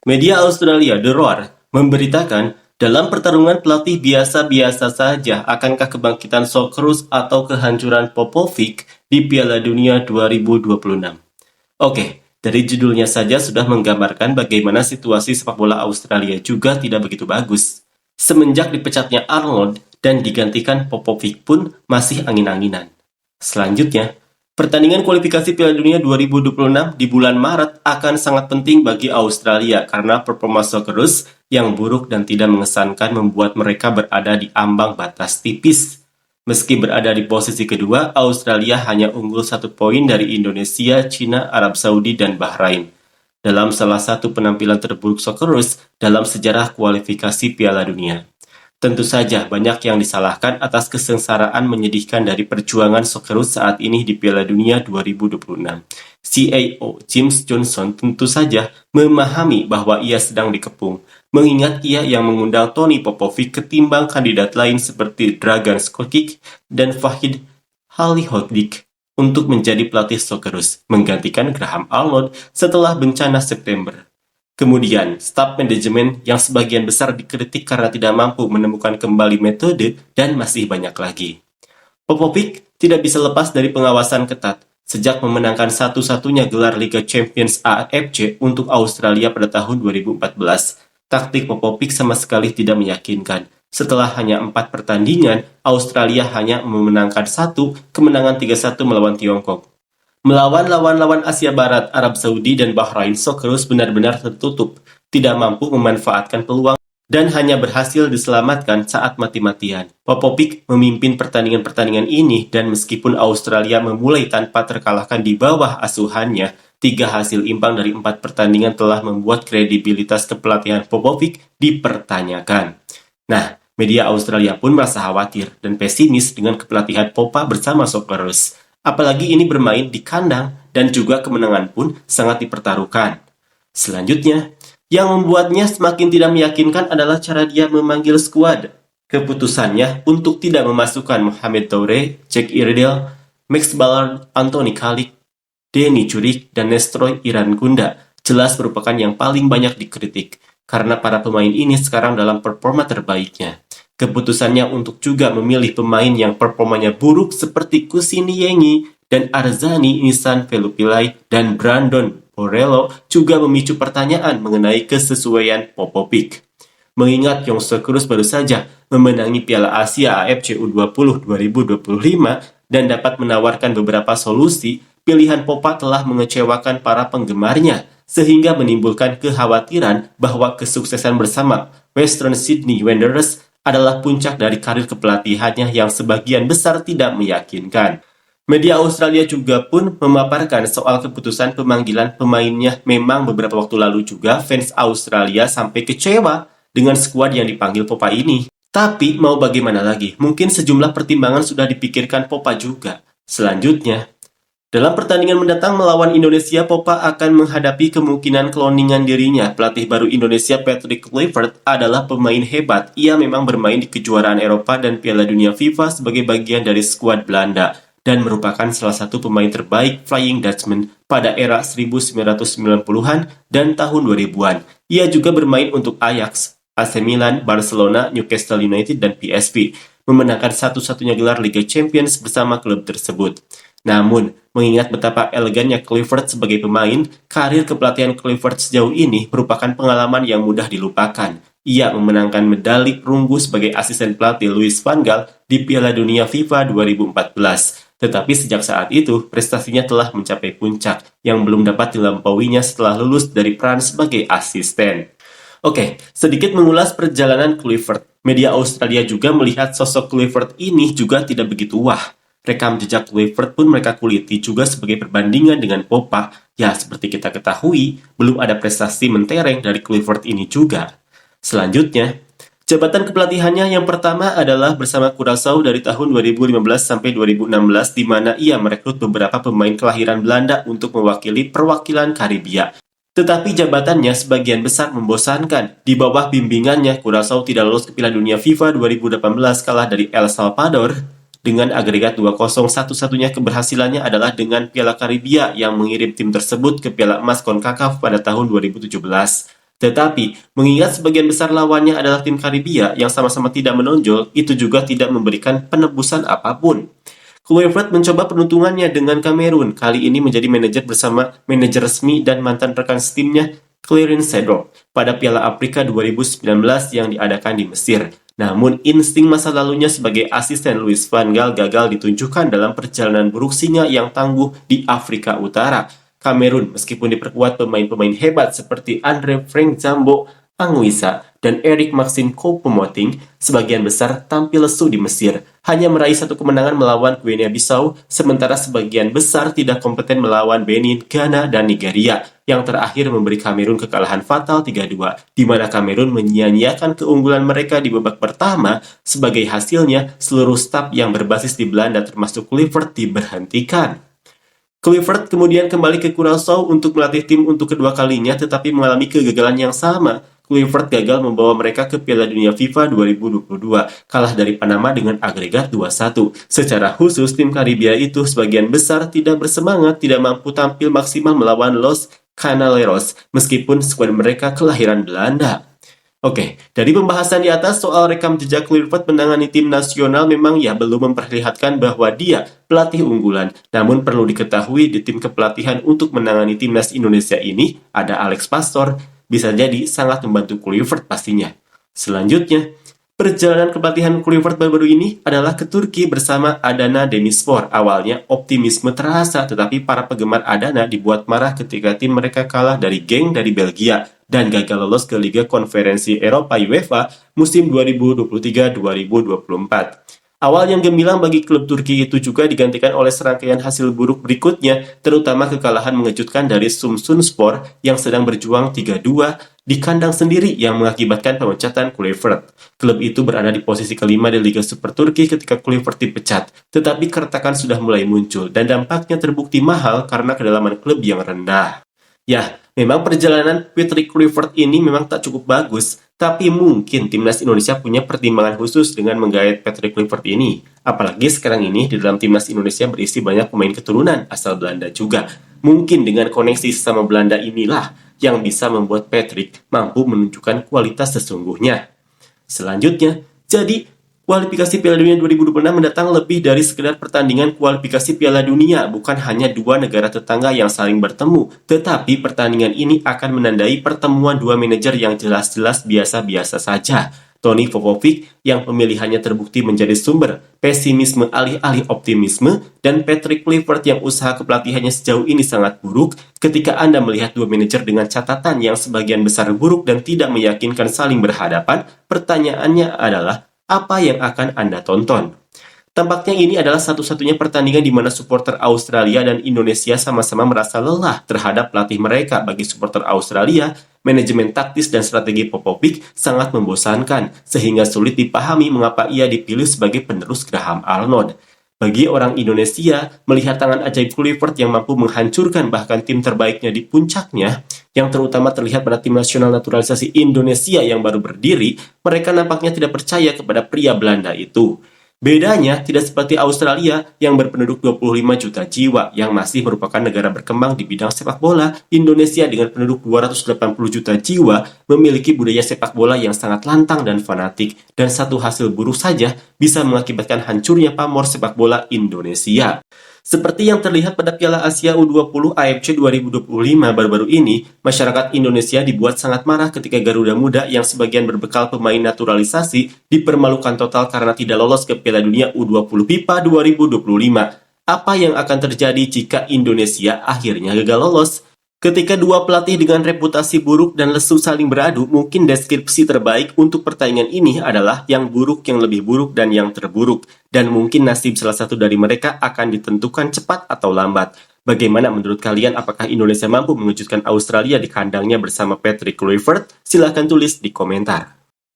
Media Australia The Roar memberitakan dalam pertarungan pelatih biasa-biasa saja akankah kebangkitan Socceroos atau kehancuran Popovic di Piala Dunia 2026. Oke, dari judulnya saja sudah menggambarkan bagaimana situasi sepak bola Australia juga tidak begitu bagus. Semenjak dipecatnya Arnold dan digantikan Popovic pun masih angin-anginan. Selanjutnya, pertandingan kualifikasi Piala Dunia 2026 di bulan Maret akan sangat penting bagi Australia karena performa Socceroos yang buruk dan tidak mengesankan membuat mereka berada di ambang batas tipis. Meski berada di posisi kedua, Australia hanya unggul 1 poin dari Indonesia, China, Arab Saudi, dan Bahrain. Dalam salah satu penampilan terburuk Socceroos dalam sejarah kualifikasi Piala Dunia. Tentu saja banyak yang disalahkan atas kesengsaraan menyedihkan dari perjuangan Socceroos saat ini di Piala Dunia 2026. CAO James Johnson tentu saja memahami bahwa ia sedang dikepung, mengingat ia yang mengundang Tony Popovic ketimbang kandidat lain seperti Dragan Skocic dan Fahid Halilhodžić untuk menjadi pelatih Socceroos, menggantikan Graham Arnold setelah bencana September. Kemudian, staf manajemen yang sebagian besar dikritik karena tidak mampu menemukan kembali metode dan masih banyak lagi. Popovic tidak bisa lepas dari pengawasan ketat sejak memenangkan satu-satunya gelar Liga Champions AFC untuk Australia pada tahun 2014. Taktik Popovic sama sekali tidak meyakinkan. Setelah hanya 4 pertandingan, Australia hanya memenangkan 1 kemenangan 3-1 melawan Tiongkok. Melawan lawan-lawan Asia Barat, Arab Saudi, dan Bahrain, Socceroos benar-benar tertutup, tidak mampu memanfaatkan peluang, dan hanya berhasil diselamatkan saat mati-matian. Popovic memimpin pertandingan-pertandingan ini, dan meskipun Australia memulai tanpa terkalahkan di bawah asuhannya, 3 hasil imbang dari 4 pertandingan telah membuat kredibilitas kepelatihan Popovic dipertanyakan. Nah, media Australia pun merasa khawatir dan pesimis dengan kepelatihan Popa bersama Socceroos. Apalagi ini bermain di kandang dan juga kemenangan pun sangat dipertaruhkan. Selanjutnya, yang membuatnya semakin tidak meyakinkan adalah cara dia memanggil skuad. Keputusannya untuk tidak memasukkan Mohamed Toure, Jack Iredale, Max Ballard, Anthony Kalik, Denny Curic, dan Nestroy Irangunda jelas merupakan yang paling banyak dikritik karena para pemain ini sekarang dalam performa terbaiknya. Keputusannya untuk juga memilih pemain yang performanya buruk seperti Kusini Yengi dan Arzani Nisan Velupillai dan Brandon Borrello juga memicu pertanyaan mengenai kesesuaian Popovic. Mengingat Young Socceroos baru saja memenangi Piala Asia AFC U20 2025 dan dapat menawarkan beberapa solusi, pilihan Popa telah mengecewakan para penggemarnya sehingga menimbulkan kekhawatiran bahwa kesuksesan bersama Western Sydney Wanderers adalah puncak dari karir kepelatihannya yang sebagian besar tidak meyakinkan. Media Australia juga pun memaparkan soal keputusan pemanggilan pemainnya. Memang beberapa waktu lalu juga fans Australia sampai kecewa dengan skuad yang dipanggil Popa ini. Tapi mau bagaimana lagi, mungkin sejumlah pertimbangan sudah dipikirkan Popa juga. Selanjutnya, dalam pertandingan mendatang melawan Indonesia, Popa akan menghadapi kemungkinan cloningan dirinya. Pelatih baru Indonesia Patrick Kluivert adalah pemain hebat. Ia memang bermain di kejuaraan Eropa dan Piala Dunia FIFA sebagai bagian dari skuad Belanda dan merupakan salah satu pemain terbaik Flying Dutchman pada era 1990-an dan tahun 2000-an. Ia juga bermain untuk Ajax, AC Milan, Barcelona, Newcastle United, dan PSV, memenangkan satu-satunya gelar Liga Champions bersama klub tersebut. Namun, mengingat betapa elegannya Kluivert sebagai pemain, karir kepelatihan Kluivert sejauh ini merupakan pengalaman yang mudah dilupakan. Ia memenangkan medali perunggu sebagai asisten pelatih Louis van Gaal di Piala Dunia FIFA 2014. Tetapi sejak saat itu, prestasinya telah mencapai puncak yang belum dapat dilampauinya setelah lulus dari peran sebagai asisten. Oke, sedikit mengulas perjalanan Kluivert. Media Australia juga melihat sosok Kluivert ini juga tidak begitu wah. Rekam jejak Kluivert pun mereka kuliti juga sebagai perbandingan dengan Popa. Ya, seperti kita ketahui, belum ada prestasi mentereng dari Kluivert ini juga. Selanjutnya, jabatan kepelatihannya yang pertama adalah bersama Curaçao dari tahun 2015 sampai 2016, di mana ia merekrut beberapa pemain kelahiran Belanda untuk mewakili perwakilan Karibia. Tetapi jabatannya sebagian besar membosankan. Di bawah bimbingannya, Curaçao tidak lolos ke Piala Dunia FIFA 2018 kalah dari El Salvador. Dengan agregat 2-0, satu-satunya keberhasilannya adalah dengan Piala Karibia yang mengirim tim tersebut ke Piala Emas CONCACAF pada tahun 2017. Tetapi, mengingat sebagian besar lawannya adalah tim Karibia yang sama-sama tidak menonjol, itu juga tidak memberikan penebusan apapun. Kluivert mencoba peruntungannya dengan Kamerun, kali ini menjadi manajer bersama manajer resmi dan mantan rekan setimnya Clarence Seedorf pada Piala Afrika 2019 yang diadakan di Mesir. Namun, insting masa lalunya sebagai asisten Louis van Gaal gagal ditunjukkan dalam perjalanan buruk singa yang tangguh di Afrika Utara. Kamerun, meskipun diperkuat pemain-pemain hebat seperti Andre Frank Zambo Anguissa dan Eric Maxim Choupo-Moting, sebagian besar tampil lesu di Mesir, hanya meraih satu kemenangan melawan Guinea-Bissau, sementara sebagian besar tidak kompeten melawan Benin, Ghana, dan Nigeria, yang terakhir memberi Kamerun kekalahan fatal 3-2, di mana Kamerun menyia-nyiakan keunggulan mereka di babak pertama. Sebagai hasilnya, seluruh staf yang berbasis di Belanda termasuk Kluivert diberhentikan. Kluivert kemudian kembali ke Curaçao untuk melatih tim untuk kedua kalinya, tetapi mengalami kegagalan yang sama. Kluivert gagal membawa mereka ke Piala Dunia FIFA 2022, kalah dari Panama dengan agregat 2-1. Secara khusus, tim Karibia itu sebagian besar tidak bersemangat, tidak mampu tampil maksimal melawan Los Canaleros, meskipun skuad mereka kelahiran Belanda. Oke, dari pembahasan di atas soal rekam jejak Kluivert menangani tim nasional memang belum memperlihatkan bahwa dia pelatih unggulan. Namun perlu diketahui di tim kepelatihan untuk menangani timnas Indonesia ini ada Alex Pastor, bisa jadi sangat membantu Kluivert pastinya. Selanjutnya, perjalanan kepelatihan Kluivert baru-baru ini adalah ke Turki bersama Adana Demirspor. Awalnya optimisme terasa, tetapi para penggemar Adana dibuat marah ketika tim mereka kalah dari geng dari Belgia dan gagal lolos ke Liga Konferensi Eropa UEFA musim 2023-2024. Awal yang gemilang bagi klub Turki itu juga digantikan oleh serangkaian hasil buruk berikutnya, terutama kekalahan mengejutkan dari Samsunspor yang sedang berjuang 3-2 di kandang sendiri yang mengakibatkan pemecatan Kluivert. Klub itu berada di posisi kelima di Liga Super Turki ketika Kluivert dipecat, tetapi keretakan sudah mulai muncul dan dampaknya terbukti mahal karena kedalaman klub yang rendah. Ya, memang perjalanan Patrick Kluivert ini memang tak cukup bagus, tapi mungkin timnas Indonesia punya pertimbangan khusus dengan menggait Patrick Kluivert ini. Apalagi sekarang ini di dalam timnas Indonesia berisi banyak pemain keturunan asal Belanda juga. Mungkin dengan koneksi sesama Belanda inilah yang bisa membuat Patrick mampu menunjukkan kualitas sesungguhnya. Selanjutnya, jadi kualifikasi Piala Dunia 2026 mendatang lebih dari sekedar pertandingan kualifikasi Piala Dunia, bukan hanya dua negara tetangga yang saling bertemu, tetapi pertandingan ini akan menandai pertemuan dua manajer yang jelas-jelas biasa-biasa saja. Toni Popovic yang pemilihannya terbukti menjadi sumber pesimisme alih-alih optimisme, dan Patrick Kluivert yang usaha kepelatihannya sejauh ini sangat buruk. Ketika Anda melihat dua manajer dengan catatan yang sebagian besar buruk dan tidak meyakinkan saling berhadapan, pertanyaannya adalah, apa yang akan Anda tonton? Tampaknya ini adalah satu-satunya pertandingan di mana supporter Australia dan Indonesia sama-sama merasa lelah terhadap pelatih mereka. Bagi supporter Australia, manajemen taktis dan strategi Popovic sangat membosankan, sehingga sulit dipahami mengapa ia dipilih sebagai penerus Graham Arnold. Bagi orang Indonesia, melihat tangan ajaib Kluivert yang mampu menghancurkan bahkan tim terbaiknya di puncaknya, yang terutama terlihat pada tim nasional naturalisasi Indonesia yang baru berdiri, mereka nampaknya tidak percaya kepada pria Belanda itu. Bedanya tidak seperti Australia yang berpenduduk 25 juta jiwa yang masih merupakan negara berkembang di bidang sepak bola. Indonesia dengan penduduk 280 juta jiwa memiliki budaya sepak bola yang sangat lantang dan fanatik, dan satu hasil buruk saja bisa mengakibatkan hancurnya pamor sepak bola Indonesia. Seperti yang terlihat pada Piala Asia U20 AFC 2025 baru-baru ini, masyarakat Indonesia dibuat sangat marah ketika Garuda Muda yang sebagian berbekal pemain naturalisasi dipermalukan total karena tidak lolos ke Piala Dunia U20 FIFA 2025. Apa yang akan terjadi jika Indonesia akhirnya gagal lolos? Ketika dua pelatih dengan reputasi buruk dan lesu saling beradu, mungkin deskripsi terbaik untuk pertandingan ini adalah yang buruk, yang lebih buruk, dan yang terburuk. Dan mungkin nasib salah satu dari mereka akan ditentukan cepat atau lambat. Bagaimana menurut kalian, apakah Indonesia mampu mengejutkan Australia di kandangnya bersama Patrick Kluivert? Silahkan tulis di komentar.